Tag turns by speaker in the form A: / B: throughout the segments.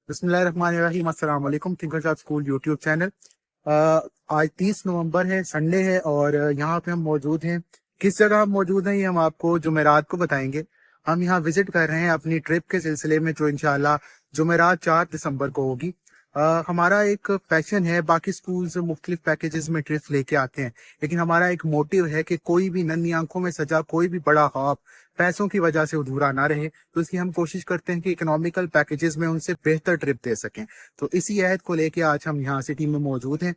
A: बिस्मिल्लाहिर्रहमानिर्रहीम। अस्सलाम वालेकुम। Thinkers of school YouTube channel. आज 30 नवंबर है, संडे है और यहाँ पे हम मौजूद हैं। किस जगह हम मौजूद हैं ये हम आपको जुमेरात को बताएंगे। हम यहाँ विजिट कर रहे हैं अपनी ट्रिप के सिलसिले में, जो इंशाल्लाह जुमेरात 4 दिसंबर को होगी। हमारा एक पैशन है, बाकी स्कूल्स मुख्तलिफ पैकेजेस में ट्रिप लेके आते हैं, लेकिन हमारा एक मोटिव है कि कोई भी नन्ही आंखों में सजा कोई भी बड़ा ख्वाब पैसों की वजह से अधूरा ना रहे। तो इसलिए हम कोशिश करते हैं कि इकोनॉमिकल पैकेजेस में उनसे बेहतर ट्रिप दे सकें। तो इसी अहद को लेके आज हम यहाँ सिटी में मौजूद हैं।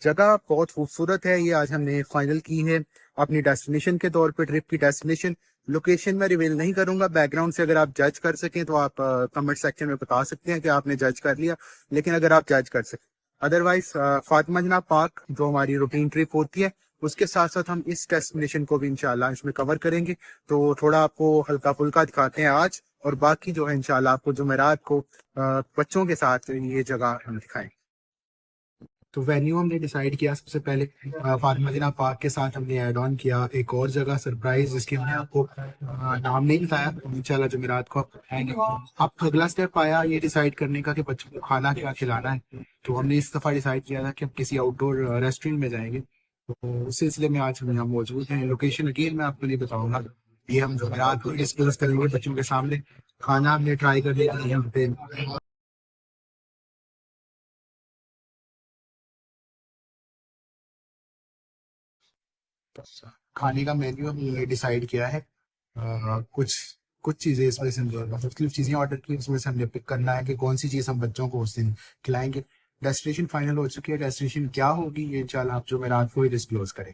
A: जगह बहुत खूबसूरत है, ये आज हमने फाइनल की है अपनी डेस्टिनेशन के तौर पे। ट्रिप की डेस्टिनेशन लोकेशन में रिवील नहीं करूंगा, बैकग्राउंड से अगर आप जज कर सकें तो आप कमेंट सेक्शन में बता सकते हैं कि आपने जज कर लिया, लेकिन अगर आप जज कर सकें अदरवाइज फातिमा जनाब पार्क जो हमारी रूटीन ट्रिप होती है उसके साथ साथ हम इस डेस्टिनेशन को भी इंशाल्लाह इसमें कवर करेंगे। तो थोड़ा आपको हल्का फुल्का दिखाते हैं आज, और बाकी जो है इंशाल्लाह आपको जुमेरात को बच्चों के साथ ये जगह हम दिखाएं। तो वेन्यू हमने डिसाइड किया सबसे पहले फातिमा जिना पार्क के साथ हमने ऐड ऑन किया एक और जगह सरप्राइज, जिसकी हमने आपको नाम नहीं बताया। इंशाल्लाह जुमेरात को आप बताएंगे। अब अगला स्टेप आया ये डिसाइड करने का कि बच्चों को खाना क्या खिलाना है। तो हमने इस दफ़ा डिसाइड किया था कि हम किसी आउटडोर रेस्टोरेंट में जाएंगे। तो उस सिलसिले में आज हम यहाँ मौजूद हैं। लोकेशन अगेन मैं आपको नहीं बताऊंगा, ये हम जुमेरात को डिस्कस करेंगे बच्चों के सामने। खाना हमने ट्राई करने के लिए यहाँ पे खाने का मेन्यू हमने डिसाइड किया है। कुछ कुछ चीज़ें इसमें से मुख्तलिफ चीज़ें ऑर्डर की, उसमें से हमने पिक करना है कि कौन सी चीज़ हम बच्चों को उस दिन खिलाएंगे। डेस्टिनेशन फाइनल हो चुकी है, डेस्टिनेशन क्या होगी ये इंशाल्लाह आप जो मेरा आपको ही डिस्क्लोज करें।